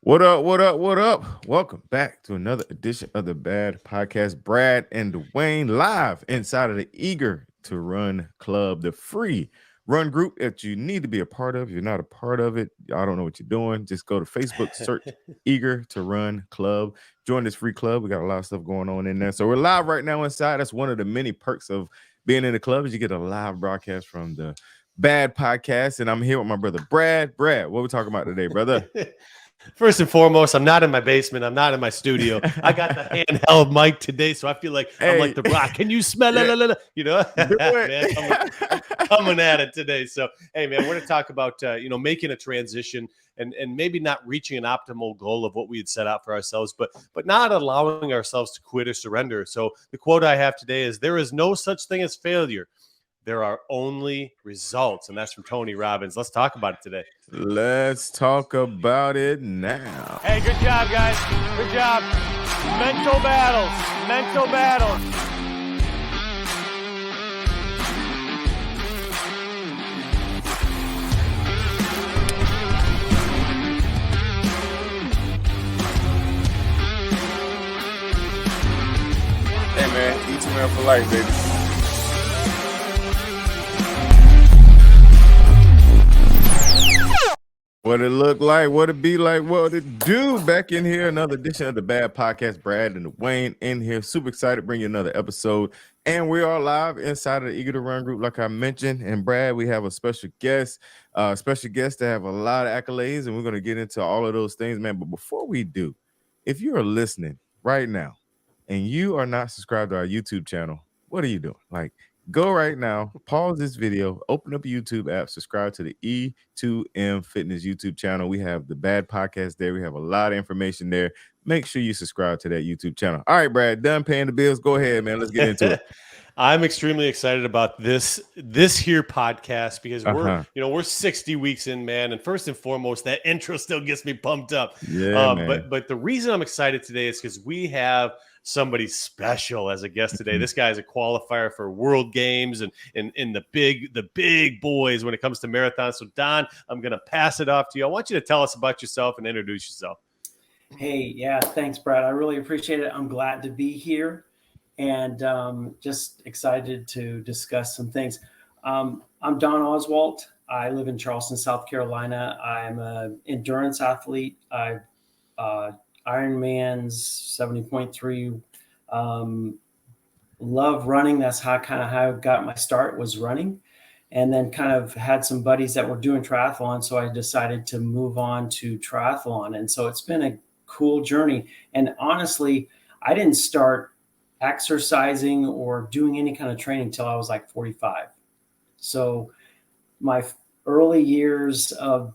What up? What up? What up? Welcome back to another edition of the Bad Podcast. Brad and Dawain live inside of the Eager to Run Club, the free run group that you need to be a part of. If you're not a part of it, I don't know what you're doing. Just go to Facebook, search Eager to Run Club. Join this free club. We got a lot of stuff going on in there. So we're live right now inside. That's one of the many perks of being in the club is you get a live broadcast from the Bad Podcast. And I'm here with my brother Brad. Brad, what we talking about today, brother? First and foremost, I'm not in my basement. I'm not in my studio. I got the handheld mic today, so I feel like I'm like the Rock. Can you smell it? You know, man, I'm coming at it today. So, hey, man, we're going to talk about making a transition and maybe not reaching an optimal goal of what we had set out for ourselves, but not allowing ourselves to quit or surrender. So, the quote I have today is: "There is no such thing as failure. There are only results." And that's from Tony Robbins. Let's talk about it today. Let's talk about it now. Hey, good job, guys. Good job. Mental battles. Mental battles. Hey, man. Each man for life, baby. What it look like, what it be like, what it do. Back in here, another edition of the Bad Podcast. Brad and Dawain in here. Super excited to bring you another episode. And we are live inside of the Eager to Run group, like I mentioned. And Brad, we have a special guest that have a lot of accolades, and we're going to get into all of those things, man. But before we do, if you are listening right now and you are not subscribed to our YouTube channel, what are you doing? Like, go right now, pause this video, open up a YouTube app, subscribe to the E2M Fitness YouTube channel. We have the Bad Podcast there. We have a lot of information there. Make sure you subscribe to that YouTube channel. All right, Brad, done paying the bills. Go ahead, man. Let's get into it. I'm extremely excited about this here podcast because we're 60 weeks in, man. And first and foremost, that intro still gets me pumped up. Yeah, man. But the reason I'm excited today is because we have somebody special as a guest today. This guy is a qualifier for World Games and in the big boys when it comes to marathons. So Don, I'm going to pass it off to you. I want you to tell us about yourself and introduce yourself. Hey, yeah, thanks, Brad. I really appreciate it. I'm glad to be here and just excited to discuss some things. I'm Don Oswalt. I live in Charleston, South Carolina. I'm an endurance athlete. Ironman's 70.3. Love running. That's how I got my start, was running. And then kind of had some buddies that were doing triathlon. So I decided to move on to triathlon. And so it's been a cool journey. And honestly, I didn't start exercising or doing any kind of training till I was like 45. So my early years of,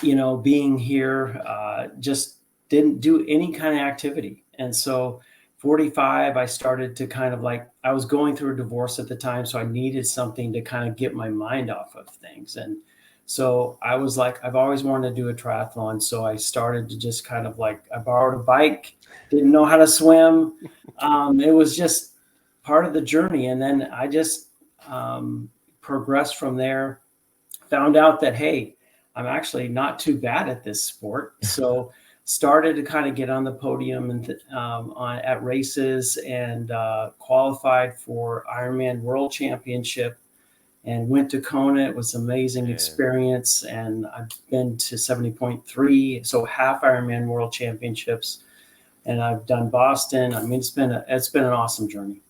being here, just didn't do any kind of activity. And so 45, I started to kind of I was going through a divorce at the time. So I needed something to kind of get my mind off of things. And so I was like, I've always wanted to do a triathlon. So I started to just kind of I borrowed a bike, didn't know how to swim. It was just part of the journey. And then I just progressed from there, found out that, hey, I'm actually not too bad at this sport. So started to kind of get on the podium and at races and qualified for Ironman World Championship and went to Kona. It was an amazing experience. And I've been to 70.3, so Half Ironman World Championships. And I've done Boston. I mean, it's been an awesome journey.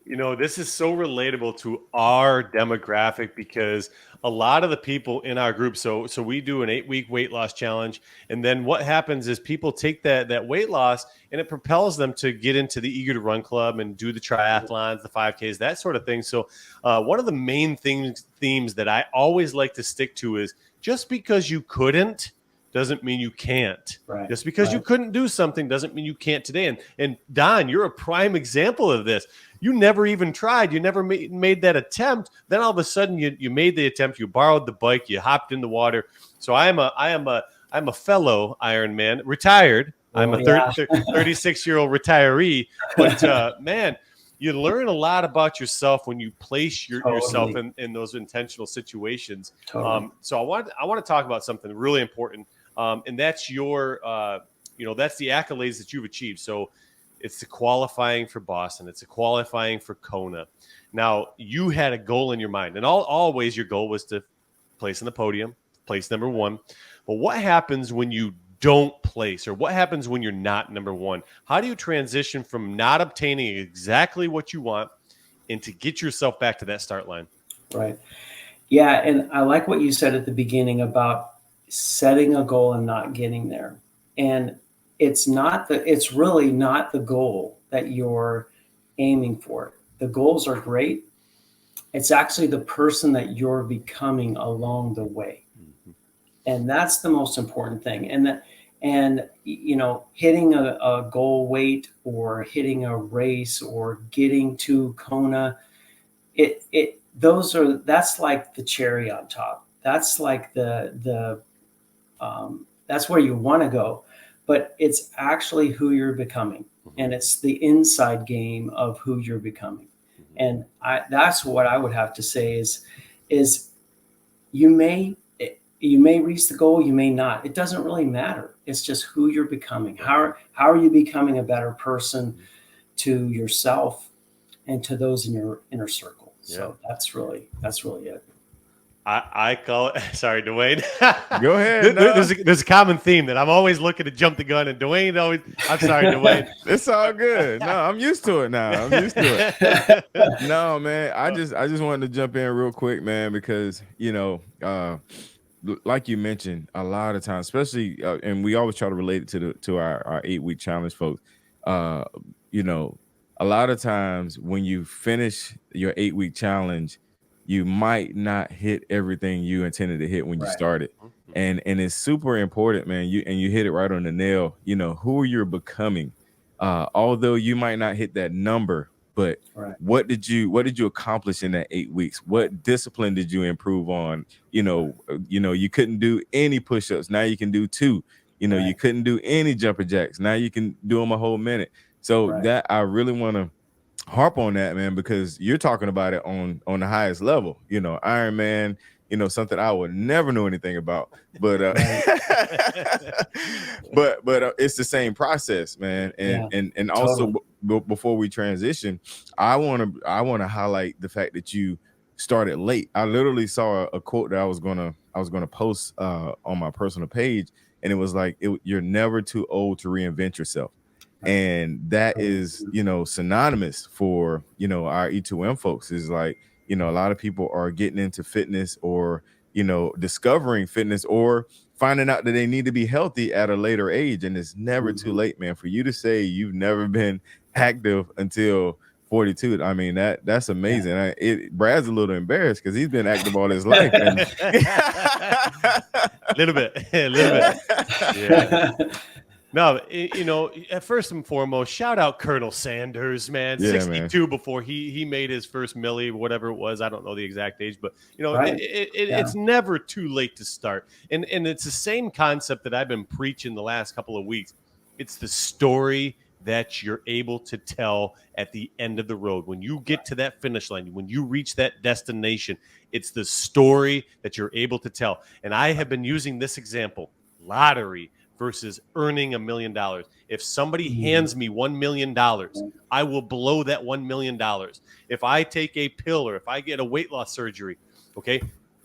This is so relatable to our demographic because a lot of the people in our group, so we do an 8-week weight loss challenge. And then what happens is people take that weight loss and it propels them to get into the Eager to Run Club and do the triathlons, the 5Ks, that sort of thing. So one of the main themes that I always like to stick to is just because you couldn't doesn't mean you can't. Right. Just because you couldn't do something doesn't mean you can't today. And Don, you're a prime example of this. You never even tried. You never made that attempt. Then all of a sudden you made the attempt. You borrowed the bike. You hopped in the water. So I am a fellow Ironman, retired. I'm a 36-year-old retiree. But man, you learn a lot about yourself when you place yourself in those intentional situations. Totally. So I want to talk about something really important, and that's your that's the accolades that you've achieved. So it's the qualifying for Boston, it's the qualifying for Kona. Now you had a goal in your mind, and always your goal was to place on the podium, place number one. But what happens when you don't place, or what happens when you're not number one? How do you transition from not obtaining exactly what you want and to get yourself back to that start line? Right. Yeah. And I like what you said at the beginning about setting a goal and not getting there. And it's really not the goal that you're aiming for. The goals are great. It's actually the person that you're becoming along the way. And that's the most important thing. And hitting a goal weight or hitting a race or getting to Kona, that's like the cherry on top. That's like that's where you want to go, but it's actually who you're becoming. And it's the inside game of who you're becoming. And that's what I would have to say is you may reach the goal, you may not. It doesn't really matter. It's just who you're becoming. How are you becoming a better person to yourself and to those in your inner circle? So that's really it. I call it. Sorry, Dawain. Go ahead. There's a common theme that I'm always looking to jump the gun, and Dawain always. I'm sorry, Dawain. It's all good. No, I'm used to it now. No, man. I just wanted to jump in real quick, man, because like you mentioned, a lot of times, especially, and we always try to relate it to our 8-week challenge, folks. A lot of times when you finish your 8-week challenge, you might not hit everything you intended to hit when you started. And it's super important, man. You hit it right on the nail. Who you're becoming. Although you might not hit that number, but what did you accomplish in that 8 weeks? What discipline did you improve on? You couldn't do any push-ups. Now you can do 2. You couldn't do any jumper jacks. Now you can do them a whole minute. So that I really want to harp on that, man, because you're talking about it on the highest level. Ironman, something I would never know anything about, but but it's the same process, man. And also before we transition, I want to highlight the fact that you started late. I literally saw a quote that I was gonna post on my personal page, and it was like, you're never too old to reinvent yourself. And that is, synonymous for, our E2M folks. Is like, a lot of people are getting into fitness or, discovering fitness or finding out that they need to be healthy at a later age. And it's never too late, man. For you to say you've never been active until 42, I mean, that's amazing. Brad's a little embarrassed because he's been active all his life. And a little bit. Yeah. No, first and foremost, shout out Colonel Sanders, man. Yeah, 62 man. Before he made his first milli, whatever it was. I don't know the exact age, but it's never too late to start. And it's the same concept that I've been preaching the last couple of weeks. It's the story that you're able to tell at the end of the road. When you get to that finish line, when you reach that destination, it's the story that you're able to tell. And I have been using this example, lottery versus earning $1 million. If somebody hands me $1 million, I will blow that $1 million. If I take a pill or if I get a weight loss surgery, okay,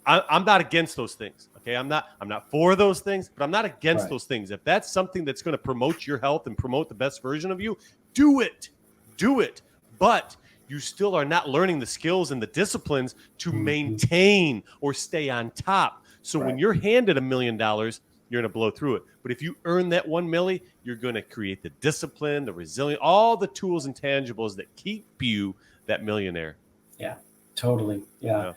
I'm not against those things. Okay, I'm not for those things, but I'm not against those things. If that's something that's going to promote your health and promote the best version of you, do it. But you still are not learning the skills and the disciplines to maintain or stay on top. So when you're handed $1 million, you're going to blow through it. But if you earn that 1 milli, you're going to create the discipline, the resilience, all the tools and tangibles that keep you that millionaire. Yeah, totally. Yeah.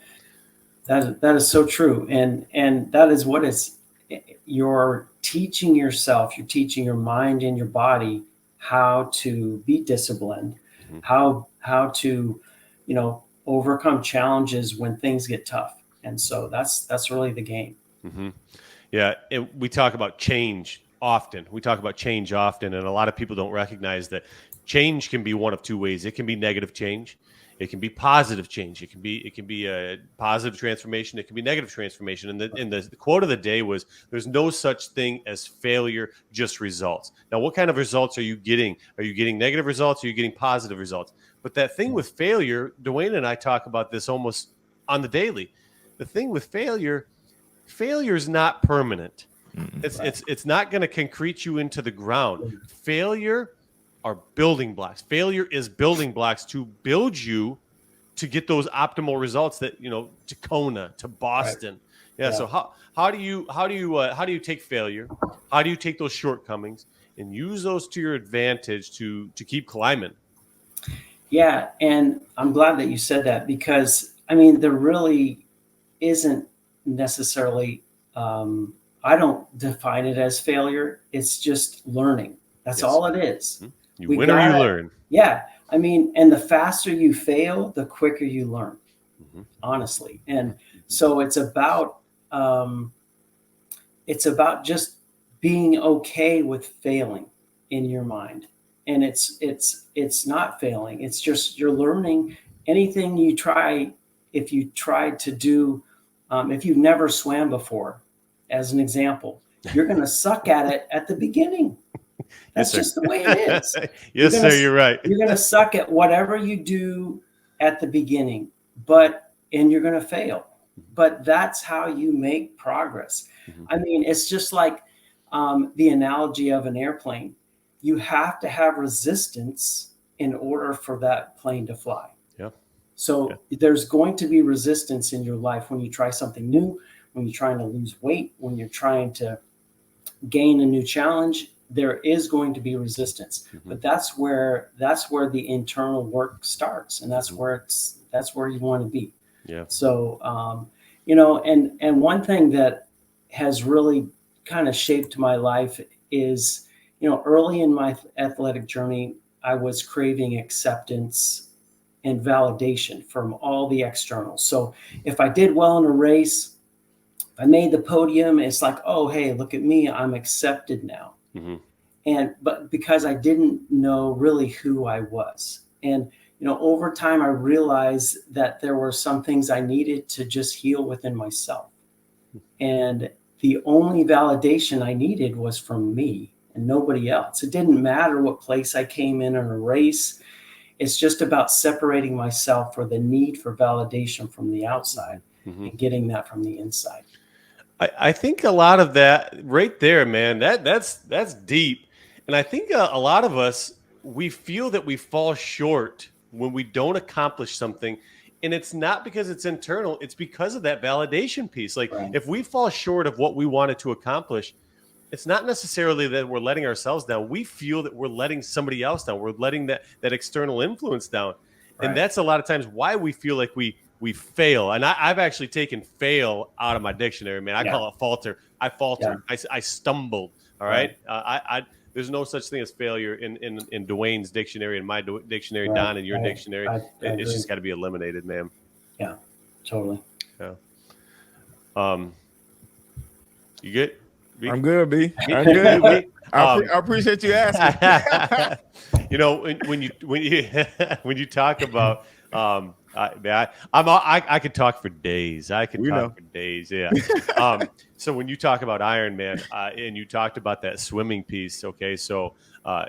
That is so true. And that is what you're teaching yourself, you're teaching your mind and your body how to be disciplined, how to, overcome challenges when things get tough. And so that's really the game. Mm-hmm. Yeah, we talk about change often. And a lot of people don't recognize that change can be one of two ways. It can be negative change. It can be positive change. It can be a positive transformation. It can be negative transformation. And the quote of the day was, "There's no such thing as failure, just results." Now, what kind of results are you getting? Are you getting negative results? Or are you getting positive results? But that thing with failure, Dawain and I talk about this almost on the daily. The thing with failure is not permanent. It's not going to concrete you into the ground. Failure are building blocks. Failure is building blocks to build you to get those optimal results that, to Kona, to Boston. Right. Yeah. So how do you take failure? How do you take those shortcomings and use those to your advantage to keep climbing? Yeah. And I'm glad that you said that, because there really isn't necessarily, I don't define it as failure. It's just learning. That's all it is. You win or you learn. Yeah. And the faster you fail, the quicker you learn, honestly. And so it's about just being okay with failing in your mind. And it's not failing. It's just, you're learning. Anything you try, if you tried to do, if you've never swam before, as an example, you're going to suck at it at the beginning. That's just the way it is. Yes, sir. You're right. You're going to suck at whatever you do at the beginning, and you're going to fail. But that's how you make progress. It's just like the analogy of an airplane. You have to have resistance in order for that plane to fly. Yeah. So there's going to be resistance in your life when you try something new, when you're trying to lose weight, when you're trying to gain a new challenge. There is going to be resistance, but that's where the internal work starts, and that's where you want to be. Yeah. So, and one thing that has really kind of shaped my life is, early in my athletic journey, I was craving acceptance and validation from all the externals. So if I did well in a race, if I made the podium, it's like, oh, hey, look at me, I'm accepted now. But because I didn't know really who I was. And, over time, I realized that there were some things I needed to just heal within myself. And the only validation I needed was from me and nobody else. It didn't matter what place I came in a race. It's just about separating myself for the need for validation from the outside and getting that from the inside. I think a lot of that right there, man, that's deep. And I think a lot of us, we feel that we fall short when we don't accomplish something. And it's not because it's internal. It's because of that validation piece. Like if we fall short of what we wanted to accomplish, it's not necessarily that we're letting ourselves down. We feel that we're letting somebody else down. We're letting that external influence down. And that's a lot of times why we feel like we fail. And I've actually taken fail out of my dictionary, man. I call it falter. I faltered. I stumbled. All right. There's no such thing as failure in Dawain's dictionary, in my dictionary, Don, in your dictionary. It's just got to be eliminated, man. Yeah, totally. Yeah. You good? B? I'm good, B. I'm good. B. I appreciate you asking. When you talk about I could talk for days. I could talk for days. Yeah. So when you talk about Ironman, and you talked about that swimming piece, okay. So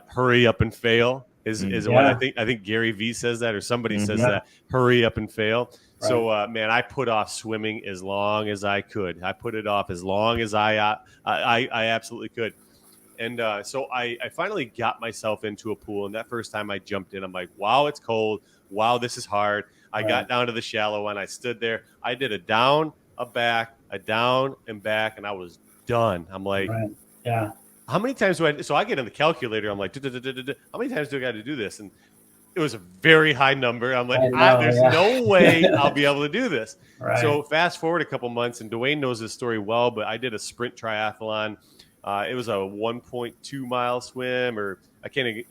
hurry up and fail is what I think Gary V says that, or somebody says that. Hurry up and fail. Right. So man, I put off swimming as long as I could. I put it off as long as I absolutely could. And so I finally got myself into a pool. And that first time I jumped in, I'm like, wow, it's cold. Wow, this is hard. I got down to the shallow one. I stood there. I did a down, a back, a down and back, and I was done. I'm like, how many times do I? So I get in the calculator. I'm like, how many times do I got to do this? And it was a very high number. I'm like, there's no way I'll be able to do this. Right. So fast forward a couple months, and Dawain knows this story well, but I did a sprint triathlon. It was a 1.2 mile swim, or I think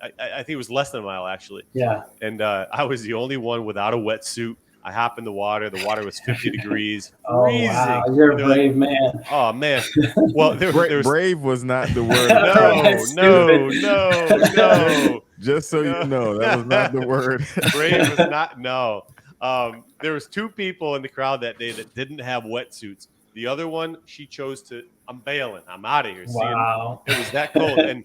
it was less than a mile, actually. Yeah. And I was the only one without a wetsuit. I hop in the water. The water was 50 degrees. Freezing. Wow. You're a brave man. Oh, man. Well, there was brave was not the word. No. Just so you know, that was not the word. Brave was not. No. There was 2 people in the crowd that day that didn't have wetsuits. The other one, she chose to. I'm bailing. I'm out of here. Wow. It was that cold, and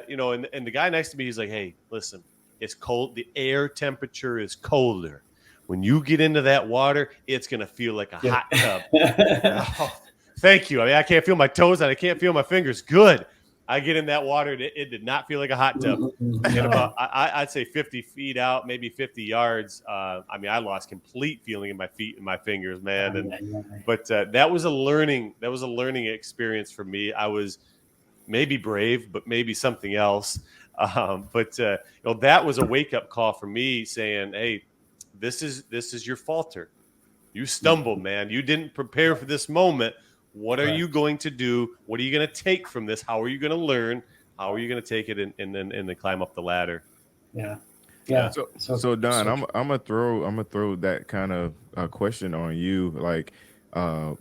you know, and the guy next to me, he's like, "Hey, listen, it's cold. The air temperature is colder. When you get into that water, it's gonna feel like a hot tub." Oh, thank you. I mean, I can't feel my toes and I can't feel my fingers. Good. I get in that water, and it did not feel like a hot tub. And about, I'd say 50 feet out, maybe 50 yards. I mean, I lost complete feeling in my feet and my fingers, man. But that was a learning experience for me. I was maybe brave, but maybe something else. But you know, that was a wake up call for me, saying, "Hey, this is your falter. You stumbled, man. You didn't prepare for this moment. What are you going to do? What are you going to take from this? How are you going to learn? How are you going to take it and then climb up the ladder?" Yeah. So Don, I'm gonna throw that kind of question on you. Like,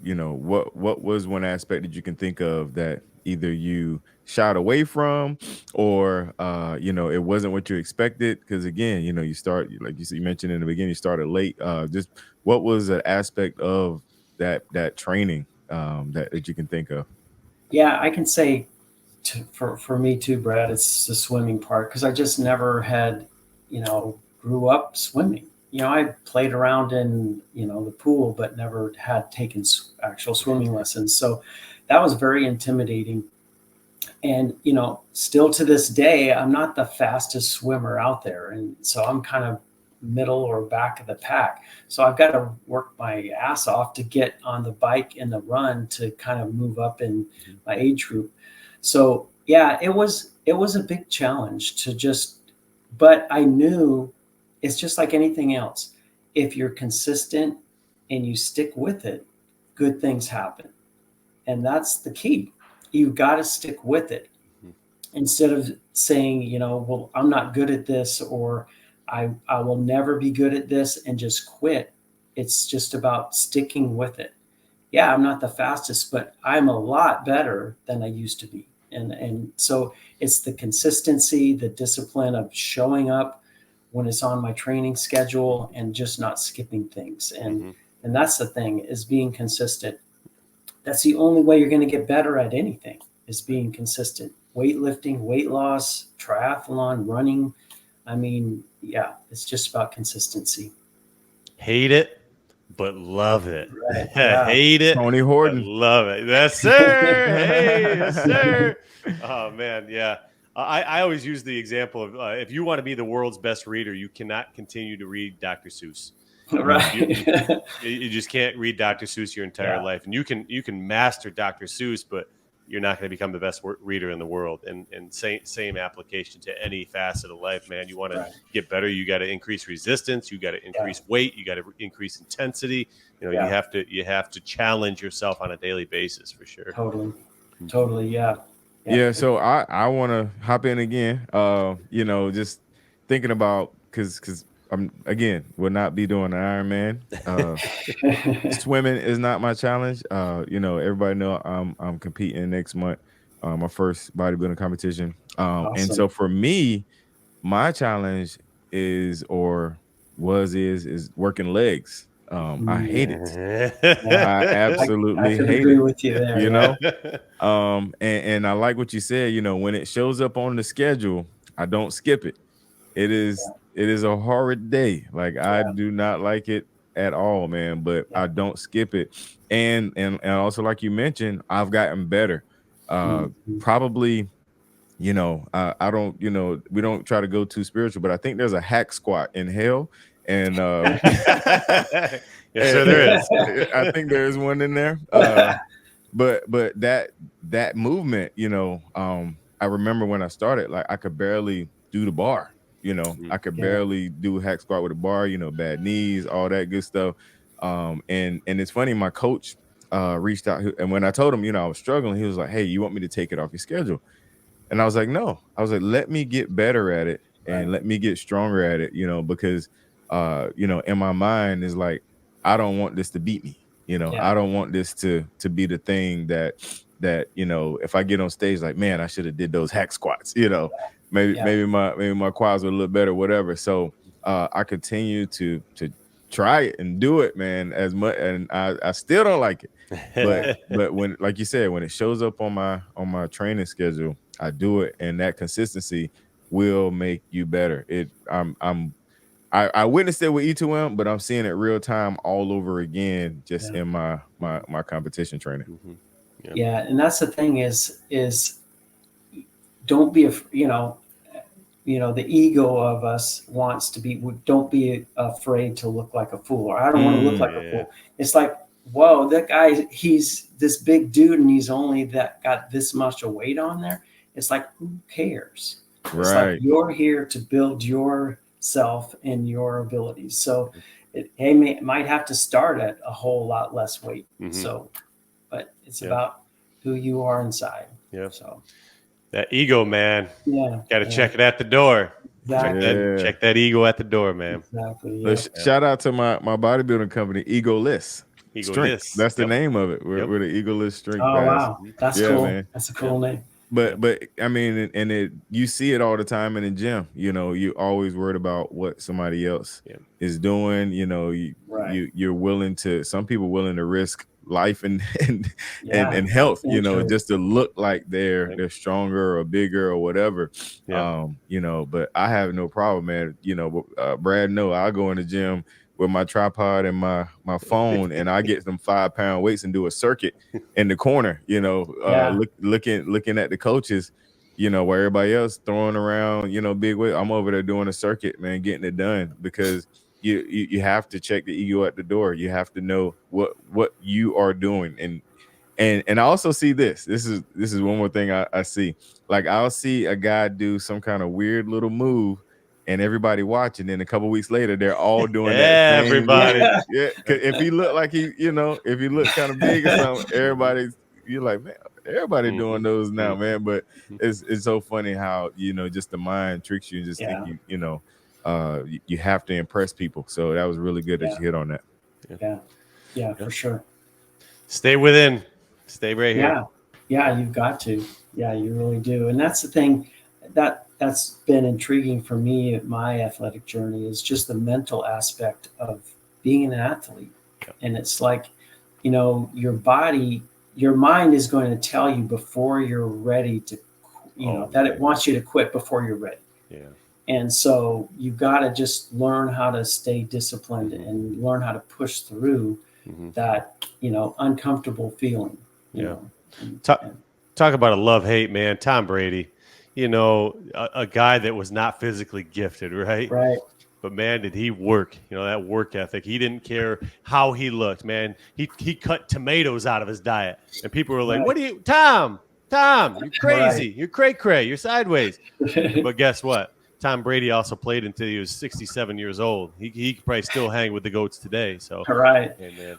you know, what was one aspect that you can think of that either you shied away from, or you know, it wasn't what you expected? Because again, you know, like you mentioned in the beginning, you started late. Just what was an aspect of that training that you can think of? Yeah, I can say for me too, Brad, it's the swimming part, because I just never had, you know, grew up swimming. You know, I played around in, you know, the pool, but never had taken actual swimming lessons. So that was very intimidating. And, you know, still to this day, I'm not the fastest swimmer out there. And so I'm kind of middle or back of the pack. So I've got to work my ass off to get on the bike and the run to kind of move up in my age group. So yeah, it was a big challenge to just, but I knew it's just like anything else. If you're consistent and you stick with it, good things happen. And that's the key. You've got to stick with it instead of saying, you know, well, I'm not good at this, or I will never be good at this, and just quit. It's just about sticking with it. Yeah, I'm not the fastest, but I'm a lot better than I used to be. And so it's the consistency, the discipline of showing up when it's on my training schedule and just not skipping things. And that's the thing, is being consistent. That's the only way you're going to get better at anything, is being consistent. Weightlifting, weight loss, triathlon, running. I mean, yeah, it's just about consistency. Hate it, but love it. Right. Yeah. Hate it, Tony Horton. but love it. Yes, sir. Hey, yes, sir. Oh man, yeah. I always use the example of if you want to be the world's best reader, you cannot continue to read Dr. Seuss. Right. You just can't read Dr. Seuss your entire life, and you can master Dr. Seuss, but you're not going to become the best reader in the world. And same application to any facet of life, man. You want to get better, you got to increase resistance, you got to increase weight, you got to increase intensity. You know, you have to challenge yourself on a daily basis, for sure. Totally. Yeah, so I want to hop in again. You know, just thinking about, because I'm again will not be doing an Ironman. Swimming is not my challenge. You know, everybody know I'm competing next month, my first bodybuilding competition. Awesome. And so for me, my challenge is working legs. I hate it. I absolutely I could hate agree it. with you there. You know, and I like what you said. You know, when it shows up on the schedule, I don't skip it. It is a horrid day. Like I do not like it at all, man. But I don't skip it. And also, like you mentioned, I've gotten better. Probably, you know, I don't, you know, we don't try to go too spiritual, but I think there's a hack squat in hell. And yes, sir, there is. I think there is one in there. But that movement, you know, I remember when I started, like I could barely do the bar. You know, I could barely do a hack squat with a bar, you know, bad knees, all that good stuff. And it's funny, my coach reached out, and when I told him, you know, I was struggling, he was like, "Hey, you want me to take it off your schedule?" And I was like, "No." I was like, "Let me get better at it and let me get stronger at it," you know, because you know, in my mind is like, I don't want this to beat me. You know, I don't want this to be the thing that, you know, if I get on stage, like, man, I should have did those hack squats, you know. maybe my quads were a little better, whatever. So I continue to try it and do it, man, as much, and I still don't like it. But when, like you said, when it shows up on my training schedule, I do it, and that consistency will make you better. I witnessed it with E2M, but I'm seeing it real time all over again, just in my competition training. Mm-hmm. Yeah, and that's the thing is don't be the ego of us wants to be. Don't be afraid to look like a fool. Or I don't want to look like a fool. It's like, whoa, that guy, he's this big dude, and he's only got this much of weight on there. It's like, who cares? It's like you're here to build yourself and your abilities. So it might have to start at a whole lot less weight. Mm-hmm. So, but it's about who you are inside. Yeah. So that ego, man. Yeah. Got to check it at the door. Exactly. Check that ego at the door, man. Exactly. Yeah. So shout out to my bodybuilding company, Egoless. Strength. That's the name of it. We're the Egoless Strength. Oh, guys. Wow. That's cool. Man. That's a cool name. But I mean, and you see it all the time in the gym. You always worried about what somebody else is doing. You're willing to. Some people willing to risk life and health. Just to look like they're stronger or bigger or whatever. But I have no problem, man. Brad, no, I'll go in the gym with my tripod and my phone, and I get some 5-pound weights and do a circuit in the corner, looking at the coaches, where everybody else throwing around, big weight. I'm over there doing a circuit, man, getting it done, because you have to check the ego at the door. You have to know what you are doing. And I also see this. This is one more thing I see. Like, I'll see a guy do some kind of weird little move, and everybody watching. Then a couple weeks later, they're all doing that. Everybody, If he look like if he look kind of big or something, you're like, man, everybody doing those now, man. But it's so funny how just the mind tricks you and just think you have to impress people. So that was really good that you hit on that. Yeah, for sure. Stay within. Stay right here. Yeah, you've got to. Yeah, you really do. And that's the thing that's been intriguing for me at my athletic journey, is just the mental aspect of being an athlete. And it's like, your body, your mind is going to tell you before you're ready to, it wants you to quit before you're ready. Yeah. And so you've got to just learn how to stay disciplined and learn how to push through that, uncomfortable feeling. Talk about a love-hate, man. Tom Brady. A guy that was not physically gifted, right? Right. But man, did he work? That work ethic. He didn't care how he looked, man. He cut tomatoes out of his diet, and people were like, "What are you, Tom? You're crazy. You're cray. You're sideways." But guess what? Tom Brady also played until he was 67 years old. He could probably still hang with the GOATs today. So right.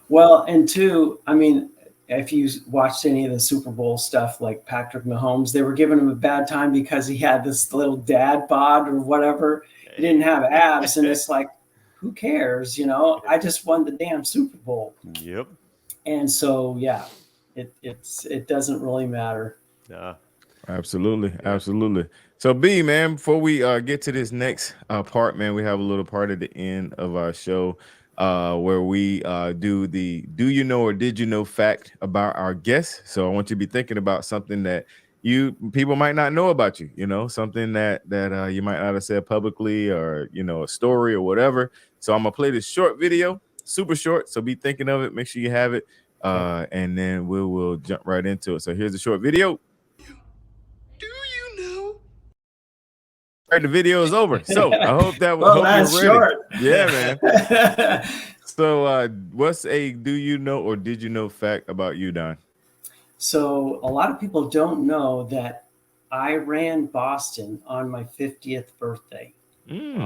Well, and two, I mean, if you watched any of the Super Bowl stuff, like Patrick Mahomes, they were giving him a bad time because he had this little dad bod or whatever. He didn't have abs. And it's like, who cares? I just won the damn Super Bowl. Yep. And so, it doesn't really matter. Yeah. Absolutely. So B, man, before we get to this next part, man, we have a little part at the end of our show where we do the do you know or did you know fact about our guests. So I want you to be thinking about something that people might not know about you, something that you might not have said publicly, or a story or whatever. So I'm gonna play this short video, super short, so be thinking of it, make sure you have it, and then we'll jump right into it. So here's the short video. Do you know? All right, the video is over. So I hope that was that's short. Yeah, man. So what's a do you know or did you know fact about you, Don? So a lot of people don't know that I ran Boston on my 50th birthday.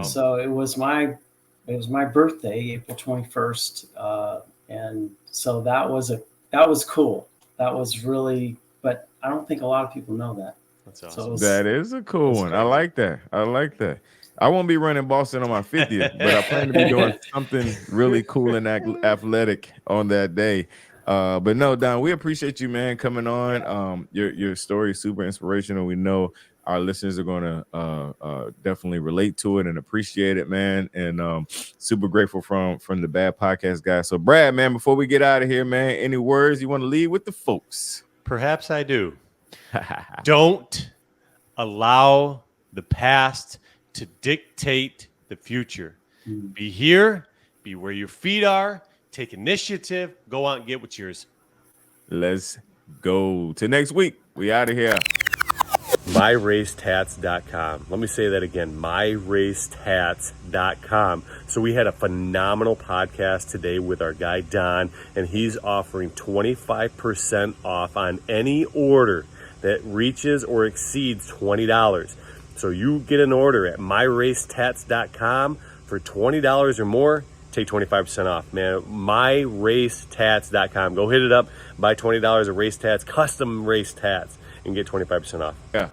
So it was my birthday, April 21st. And so that was cool. That was really, but I don't think a lot of people know that. That's awesome. So that is a cool one. Crazy. I like that. I won't be running Boston on my 50th, but I plan to be doing something really cool and athletic on that day. But no, Don, we appreciate you, man, coming on. Your story is super inspirational. We know our listeners are going to definitely relate to it and appreciate it, man. And super grateful from the Bad Podcast guys. So, Brad, man, before we get out of here, man, any words you want to leave with the folks? Perhaps I do. Don't allow the past to dictate the future. Be here, be where your feet are, take initiative, go out and get what's yours. Let's go. Till next week. We out of here. MyRaceTats.com. Let me say that again, MyRaceTats.com. So we had a phenomenal podcast today with our guy Don, and he's offering 25% off on any order that reaches or exceeds $20. So you get an order at MyRaceTats.com for $20 or more, take 25% off, man. MyRaceTats.com. Go hit it up, buy $20 of race tats, custom race tats, and get 25% off. Yeah.